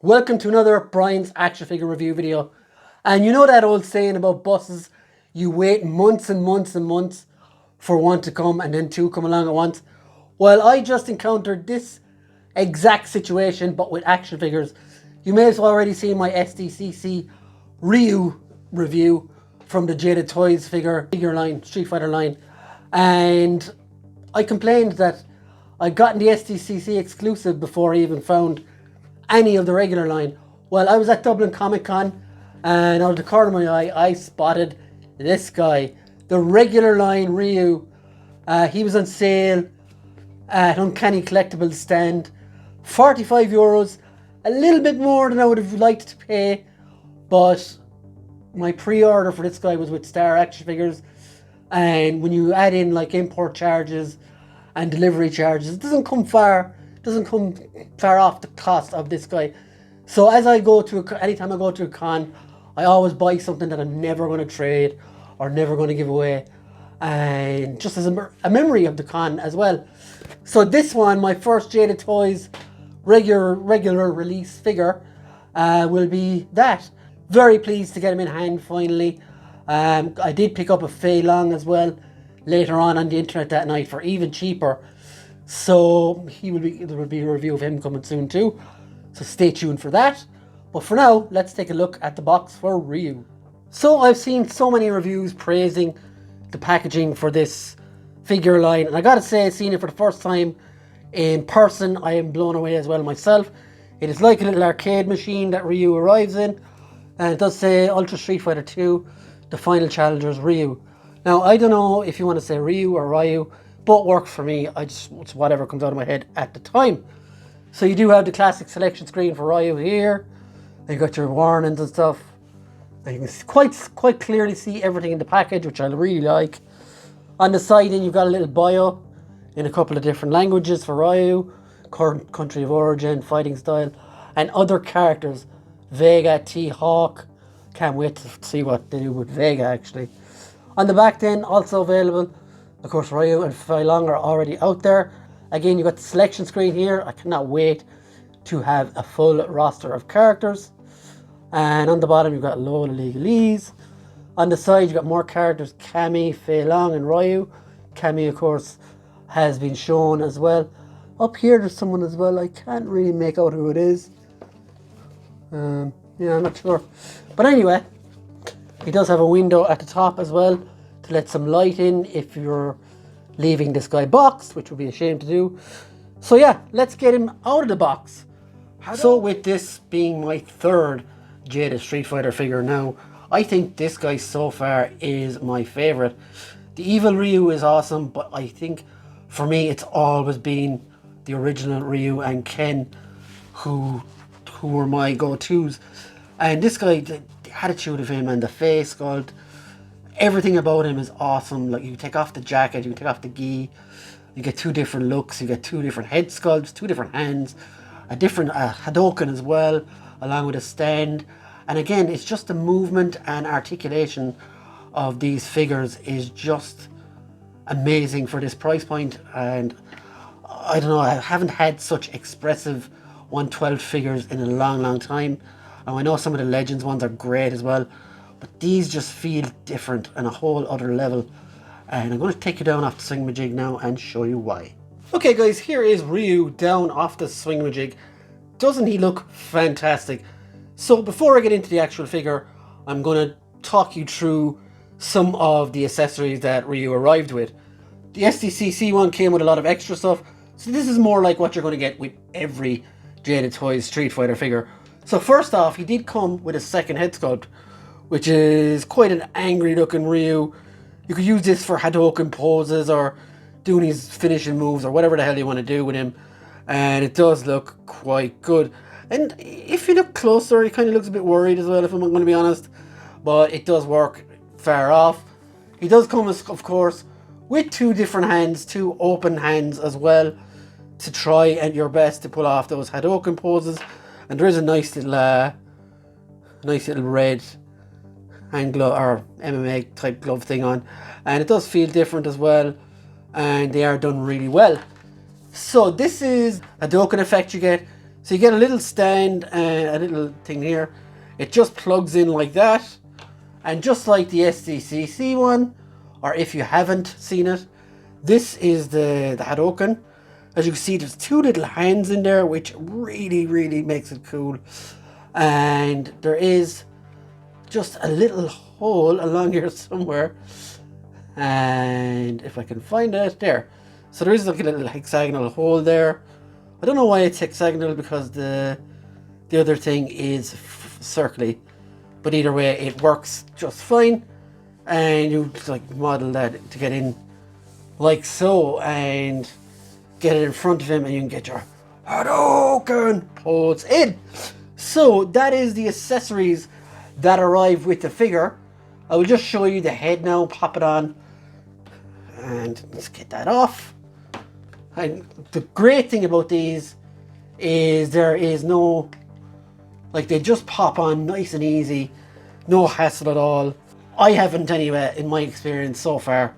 Welcome to another Brian's action figure review video. And you know that old saying about buses, you wait months and months and months for one to come and then two come along at once. Well, I just encountered this exact situation but with action figures. You may have already seen my SDCC RYU review from the Jada Toys figure line, Streetfighter line. And I complained that I'd gotten the SDCC exclusive before I even found any of the regular line. Well, I was at Dublin Comic Con and out of the corner of my eye I spotted this guy, the regular line RYU. He was on sale at Uncanny Collectibles stand, €45, a little bit more than I would have liked to pay, but my pre-order for this guy was with Star Action Figures, and when you add in like import charges and delivery charges, it doesn't come far off the cost of this guy. So as I go to anytime I go to a con, I always buy something that I'm never going to trade or never going to give away, and just as a memory of the con as well. So this one, my first Jada Toys regular release figure, will be that. Very pleased to get him in hand finally. I did pick up a Fei Long as well later on the internet that night for even cheaper. So there will be a review of him coming soon too. So stay tuned for that. But for now, let's take a look at the box for RYU. So I've seen so many reviews praising the packaging for this figure line, and I gotta say, I've seen it for the first time in person. I am blown away as well myself. It is like a little arcade machine that RYU arrives in, and it does say Ultra Street Fighter 2, the final challengers RYU. Now I don't know if you want to say RYU or RYU, but works for me. It's whatever comes out of my head at the time. So you do have the classic selection screen for RYU here. You got your warnings and stuff. And you can quite clearly see everything in the package, which I really like. On the side, then you've got a little bio in a couple of different languages for RYU, country of origin, fighting style, and other characters. Vega, T-Hawk. Can't wait to see what they do with Vega actually. On the back then, also available, of course, RYU and Fei Long are already out there. Again, you've got the selection screen here. I cannot wait to have a full roster of characters. And on the bottom, you've got a load of legalese. On the side, you've got more characters, Cammy, Fei Long, and RYU. Cammy, of course, has been shown as well. Up here, there's someone as well. I can't really make out who it is. Yeah, I'm not sure. But anyway, he does have a window at the top as well to let some light in if you're leaving this guy boxed, which would be a shame to do. So yeah, let's get him out of the box. So with this being my third Jada Street Fighter figure now, I think this guy so far is my favorite. The Evil RYU is awesome, but I think for me it's always been the original RYU and Ken who were my go-tos. And this guy, the attitude of him and the face sculpt, everything about him is awesome. Like, you take off the jacket, you take off the gi, you get two different looks, you get two different head sculpts, two different hands, a different Hadoken as well, along with a stand. And again, it's just the movement and articulation of these figures is just amazing for this price point. And I don't know, I haven't had such expressive 1/12 figures in a long time. And I know some of the Legends ones are great as well, but these just feel different on a whole other level. And I'm going to take you down off the swing-majig now and show you why. Okay guys, here is RYU down off the swing-majig. Doesn't he look fantastic? So before I get into the actual figure, I'm going to talk you through some of the accessories that RYU arrived with. The SDCC one came with a lot of extra stuff, so this is more like what you're going to get with every Jada Toys Street Fighter figure. So first off, he did come with a second head sculpt, which is quite an angry looking RYU. You could use this for Hadoken poses or doing his finishing moves or whatever the hell you want to do with him. And it does look quite good. And if you look closer, he kind of looks a bit worried as well, if I'm going to be honest. But it does work far off. He does come, of course, with two different hands, two open hands as well, to try and your best to pull off those Hadoken poses. And there is a nice little red hand glove or MMA type glove thing on, and it does feel different as well, and they are done really well. So this is a Hadoken effect you get. So you get a little stand and a little thing here. It just plugs in like that. And just like the SDCC one, or if you haven't seen it, this is the Hadouken. As you can see, there's two little hands in there, which really, really makes it cool. And there is just a little hole along here somewhere. And if I can find it, there. So there is like a little hexagonal hole there. I don't know why it's hexagonal, because the other thing is circly. But either way, it works just fine. And you just like model that to get in like so, and get it in front of him, and you can get your Hadouken pose in. So that is the accessories that arrive with the figure. I will just show you the head now, pop it on, and let's get that off. And the great thing about these is there is no, like, they just pop on nice and easy, no hassle at all. I haven't anyway, in my experience so far,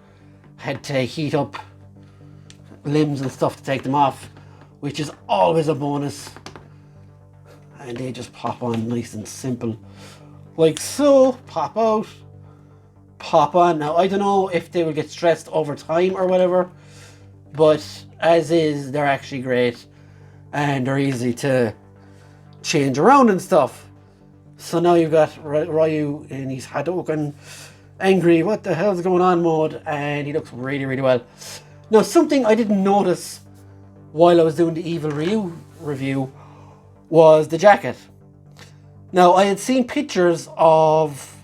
had to heat up limbs and stuff to take them off, which is always a bonus. And they just pop on nice and simple, like so. Pop out, pop on. Now I don't know if they will get stressed over time or whatever, but as is, they're actually great, and they're easy to change around and stuff. So now you've got RYU in his Hadouken angry what the hell's going on mode, and he looks really, really well. Now, something I didn't notice while I was doing the Evil RYU review was the jacket. Now, I had seen pictures of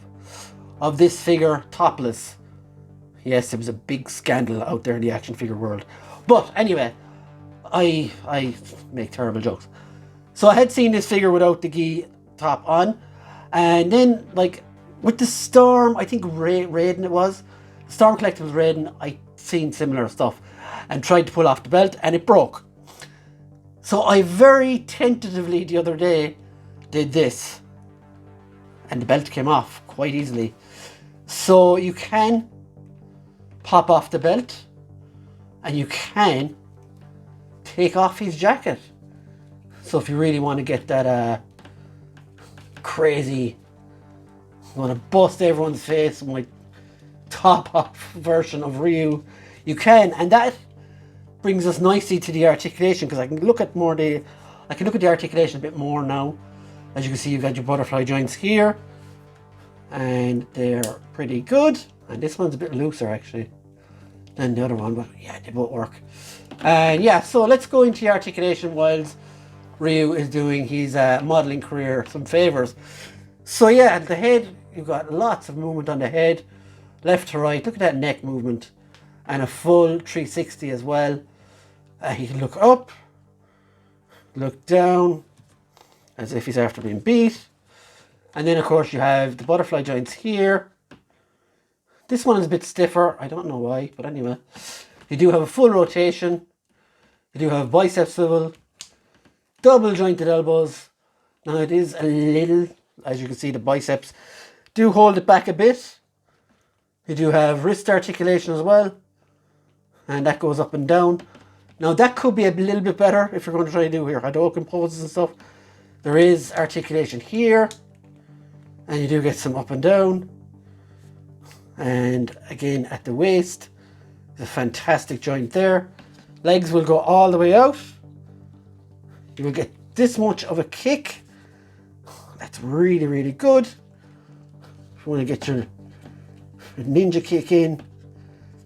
this figure topless. Yes, it was a big scandal out there in the action figure world. But anyway, I make terrible jokes. So I had seen this figure without the gi top on. And then, like, with the Storm, I think Raiden it was. Storm Collectibles Raiden, I seen similar stuff. And tried to pull off the belt, and it broke. So I very tentatively the other day did this. And the belt came off quite easily. So you can pop off the belt, and you can take off his jacket. So if you really want to get that crazy, you want to bust everyone's face with my top off version of RYU, you can. And that brings us nicely to the articulation, because I can look at the articulation a bit more now. As you can see, you've got your butterfly joints here, and they're pretty good. And this one's a bit looser actually than the other one, but yeah, they both work. And yeah, so let's go into the articulation whilst RYU is doing his modeling career some favors. So yeah, the head, you've got lots of movement on the head, left to right. Look at that neck movement, and a full 360 as well. He can look up, look down, as if he's after being beat. And then of course you have the butterfly joints here. This one is a bit stiffer, I don't know why, but anyway. You do have a full rotation. You do have bicep swivel, double jointed elbows. Now it is a little, as you can see, the biceps do hold it back a bit. You do have wrist articulation as well, and that goes up and down. Now that could be a little bit better if you're going to try to do your Hadouken poses and stuff. There is articulation here, and you do get some up and down. And again at the waist, there's a fantastic joint there. Legs will go all the way out. You will get this much of a kick. That's really, really good. If you want to get your ninja kick in.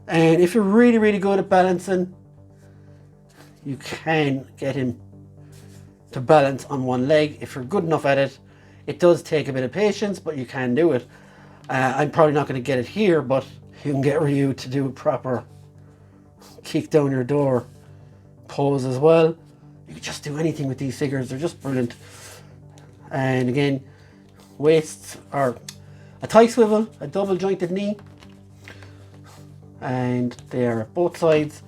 And if you're really, really good at balancing, you can get him to balance on one leg. If you're good enough at it, it does take a bit of patience, but you can do it. I'm probably not going to get it here, but you can get RYU to do a proper kick down your door pose as well. You can just do anything with these figures. They're just brilliant. And again, waists are a tie swivel, a double jointed knee, and they are both sides.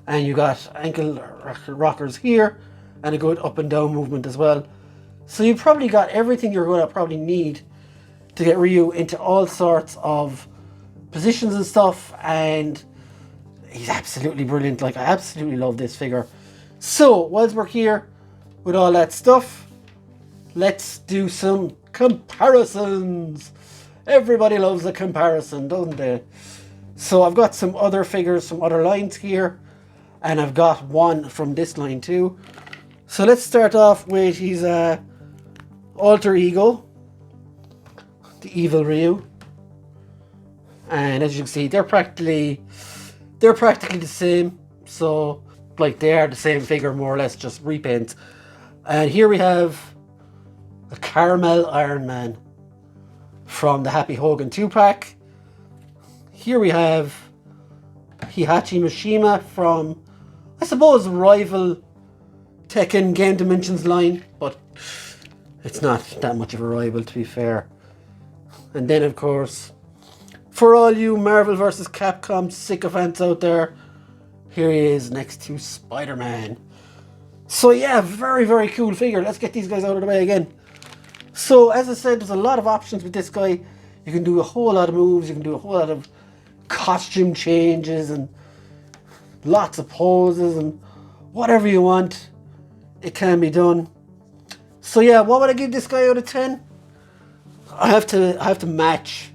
And you got ankle rockers here, and a good up and down movement as well. So you've probably got everything you're going to probably need to get RYU into all sorts of positions and stuff. And he's absolutely brilliant. Like, I absolutely love this figure. So, whilst we're here with all that stuff, let's do some comparisons. Everybody loves a comparison, doesn't they? So I've got some other figures from other lines here, and I've got one from this line too. So let's start off with his alter ego, the evil Ryu. And as you can see, they're practically the same. So like they are the same figure more or less, just repaints. And here we have a Caramel Iron Man from the Happy Hogan 2-pack. Here we have Heihachi Mishima from, I suppose, rival Tekken Game Dimensions line, but it's not that much of a rival, to be fair. And then, of course, for all you Marvel vs. Capcom sycophants out there, here he is next to Spider-Man. So yeah, very, very cool figure. Let's get these guys out of the way again. So as I said, there's a lot of options with this guy. You can do a whole lot of moves. You can do a whole lot of costume changes and lots of poses and whatever you want. It can be done. So yeah, what would I give this guy out of 10? I have to match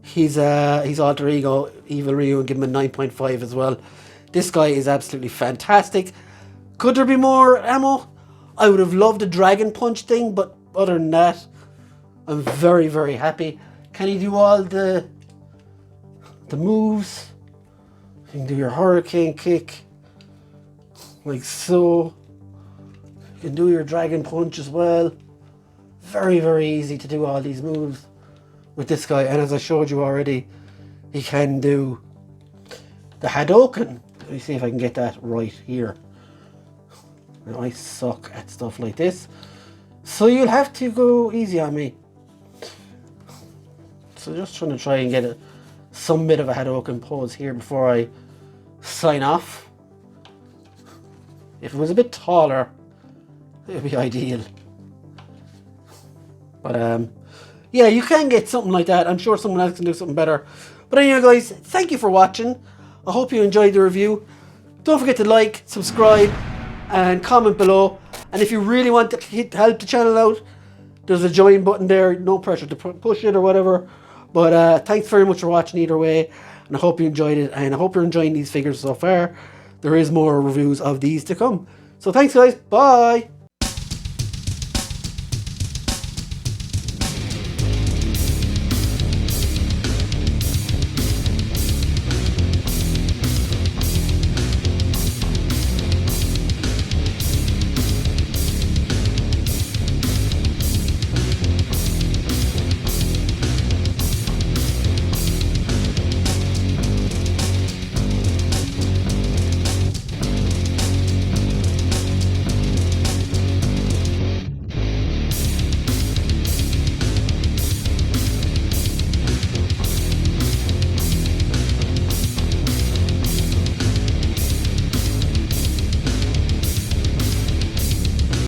his alter ego, Evil Ryu, and give him a 9.5 as well. This guy is absolutely fantastic. Could there be more ammo? I would have loved a Dragon Punch thing, but other than that, I'm very, very happy. Can he do all the moves? You can do your Hurricane Kick, like so. You can do your Dragon Punch as well. Very, very easy to do all these moves with this guy. And as I showed you already, he can do the Hadouken. Let me see if I can get that right here. Now, I suck at stuff like this, so you'll have to go easy on me. So just trying to try and get some bit of a Hadouken pose here before I sign off. If it was a bit taller, it would be ideal. But yeah, you can get something like that. I'm sure someone else can do something better. But anyway, guys, thank you for watching. I hope you enjoyed the review. Don't forget to like, subscribe, and comment below. And if you really want to help the channel out, there's a join button there. No pressure to push it or whatever. But thanks very much for watching either way. And I hope you enjoyed it. And I hope you're enjoying these figures so far. There is more reviews of these to come. So thanks, guys. Bye.